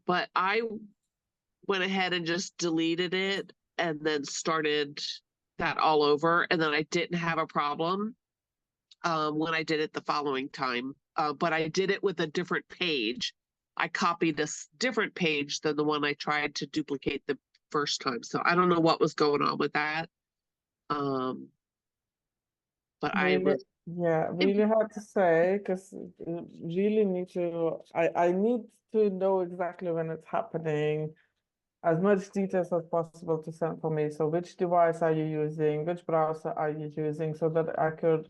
But I went ahead and just deleted it and then started that all over. And then I didn't have a problem when I did it the following time. But I did it with a different page. I copied a different page than the one I tried to duplicate the first time. So I don't know what was going on with that. But I Really, was yeah, really hard to say because really need to. I need to know exactly when it's happening, as much details as possible to send for me. So which device are you using? Which browser are you using? So that I could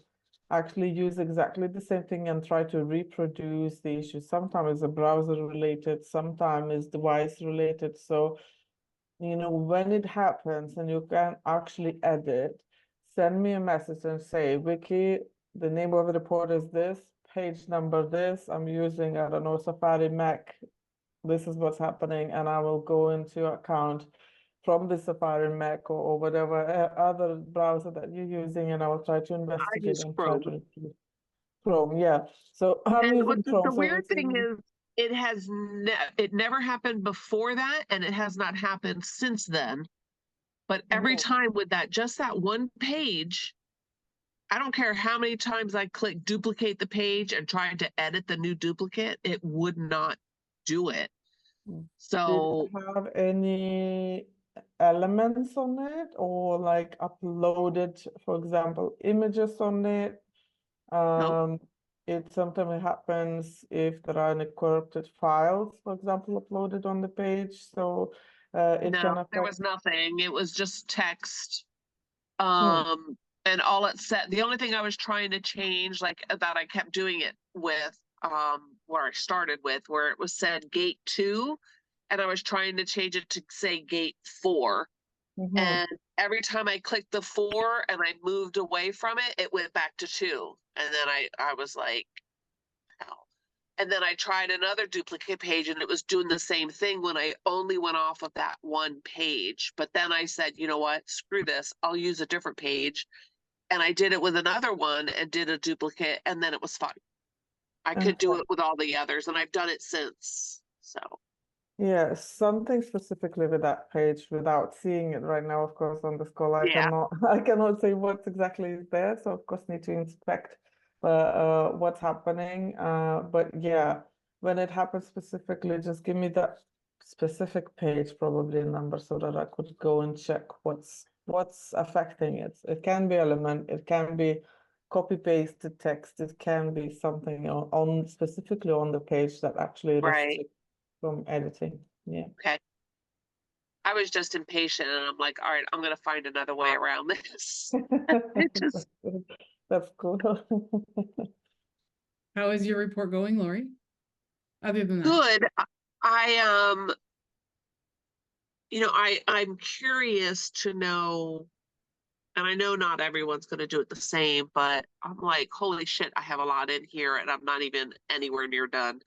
actually use exactly the same thing and try to reproduce the issue. Sometimes it's a browser related, sometimes it's device related. So, when it happens and you can actually edit, send me a message and say, Vickie, the name of the report is this, page number this, I'm using, I don't know, Safari Mac, this is what's happening, and I will go into your account from the Safari Mac or whatever other browser that you're using, and I will try to I investigate use and try Chrome. to retrieve Chrome. Yeah, so I'm And using what Chrome, the so weird it's thing is, it never happened before that, and it has not happened since then. But every Mhm. time with just that one page, I don't care how many times I click duplicate the page and tried to edit the new duplicate, it would not do it. Did So it have any elements on it or like uploaded, for example, images on it? no, It sometimes happens if there are any corrupted files, for example, uploaded on the page. So it no, can there affect. was nothing. It was just text. Hmm. And all it said, the only thing I was trying to change, like that I kept doing it with, where I started with, where it was said gate 2, and I was trying to change it to say gate 4. Mhm. And every time I clicked the 4 and I moved away from it, it went back to 2. And then I was like, hell. And then I tried another duplicate page and it was doing the same thing when I only went off of that one page. But then I said, you know what, screw this, I'll use a different page. And I did it with another one and did a duplicate, and then it was fine. I could do Okay. it with all the others, and I've done it since. So Yeah, something specifically with that page without seeing it right now, of course, on this call. I yeah, cannot I cannot say what exactly is there, so of course need to inspect what's happening. But yeah, when it happens specifically, just give me that specific page, probably number, so that I could go and check what's affecting it. It can be element, it can be copy pasted text, it can be something on specifically on the page that actually right. restricts from editing. Yeah. Okay. I was just impatient, and I'm like, all right, I'm gonna find another way around this. It just That's cool. How is your report going, Lori? Other than that, good. I I'm curious to know, and I know not everyone's gonna do it the same, but I'm like, holy shit, I have a lot in here, and I'm not even anywhere near done.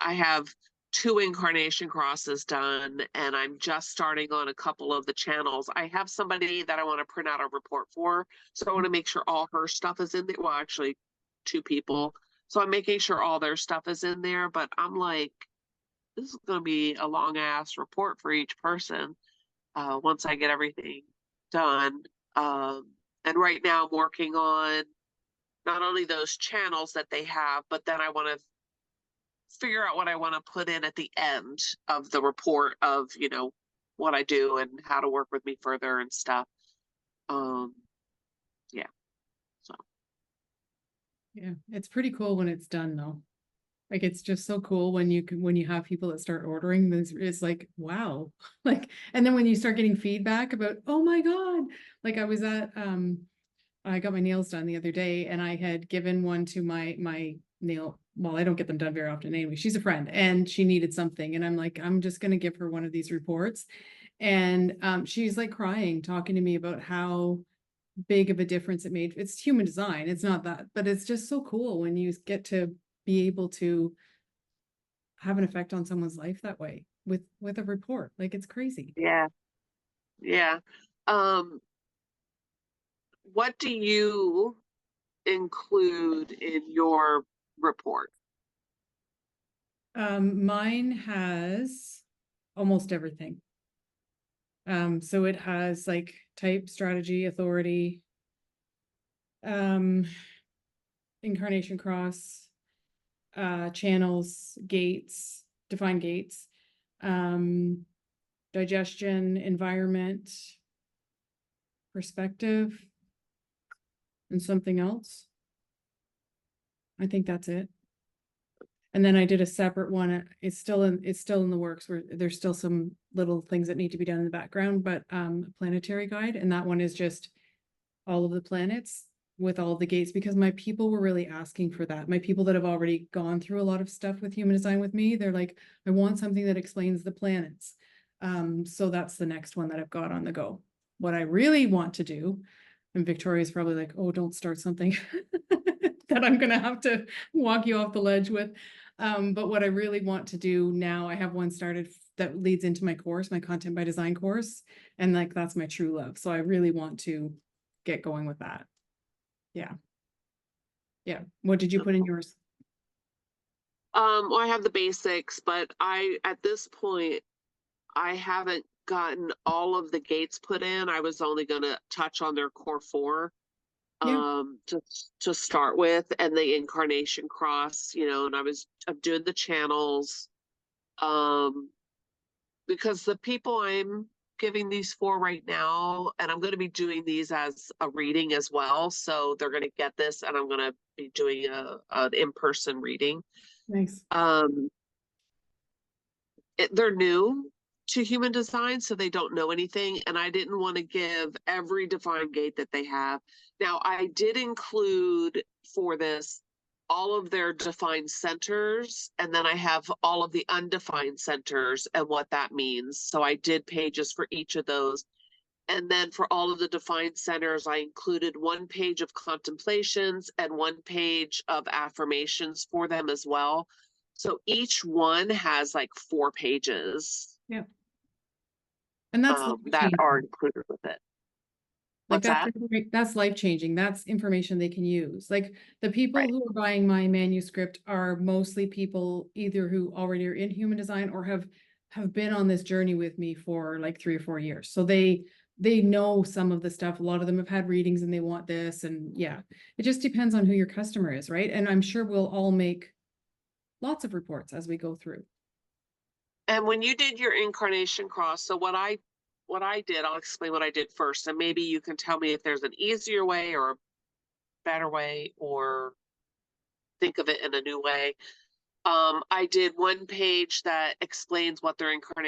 I have 2 incarnation crosses done, and I'm just starting on a couple of the channels. I have somebody that I want to print out a report for, so I want to make sure all her stuff is in there. Well, actually, 2 people. So I'm making sure all their stuff is in there, but I'm like, this is going to be a long ass report for each person once I get everything done. And right now I'm working on not only those channels that they have, but then I want to figure out what I want to put in at the end of the report of, what I do and how to work with me further and stuff. Um, yeah. So yeah, it's pretty cool when it's done though. Like it's just so cool when you have people that start ordering this, it's like, wow. Like, and then when you start getting feedback about, oh my God, like I was at I got my nails done the other day and I had given one to my nail. Well, I don't get them done very often anyway. She's a friend and she needed something. And I'm like, I'm just going to give her one of these reports. And she's like crying, talking to me about how big of a difference it made. It's human design. It's not that, but it's just so cool when you get to be able to have an effect on someone's life that way with a report. Like it's crazy. yeah, yeah. Um, what do you include in your report? Mine has almost everything. So it has like type, strategy, authority, incarnation cross, channels, gates, define gates, digestion, environment, perspective, and something else. I think that's it. And then I did a separate one. It's still in the works, where there's still some little things that need to be done in the background, but planetary guide. And that one is just all of the planets with all of the gates, because my people were really asking for that. My people that have already gone through a lot of stuff with human design with me, they're like, I want something that explains the planets. So that's the next one that I've got on the go. What I really want to do, and Victoria's probably like, oh, don't start something that I'm gonna have to walk you off the ledge with. But what I really want to do now, I have one started that leads into my course, my content by design course. And like, that's my true love. So I really want to get going with that. Yeah. Yeah. What did you put in yours? Well, I have the basics, but at this point, I haven't gotten all of the gates put in. I was only gonna touch on their core 4. Yeah. To start with, and the incarnation cross, and I'm doing the channels, because the people I'm giving these for right now, and I'm going to be doing these as a reading as well, so they're going to get this, and I'm going to be doing an in-person reading. Nice. They're new to human design, so they don't know anything, and I didn't want to give every defined gate that they have. Now, I did include for this all of their defined centers, and then I have all of the undefined centers and what that means. So I did pages for each of those. And then for all of the defined centers, I included 1 page of contemplations and 1 page of affirmations for them as well. So each one has like 4 pages. Yeah. And that's that are included with it. like What's that? That's life changing. That's information they can use. Like the people Right. who are buying my manuscript are mostly people either who already are in human design or have been on this journey with me for like 3 or 4 years. So they know some of the stuff. A lot of them have had readings and they want this. And yeah, it just depends on who your customer is, right? And I'm sure we'll all make lots of reports as we go through. And when you did your incarnation cross, so what I did, I'll explain what I did first, and maybe you can tell me if there's an easier way or a better way, or think of it in a new way. I did 1 page that explains what their incarnation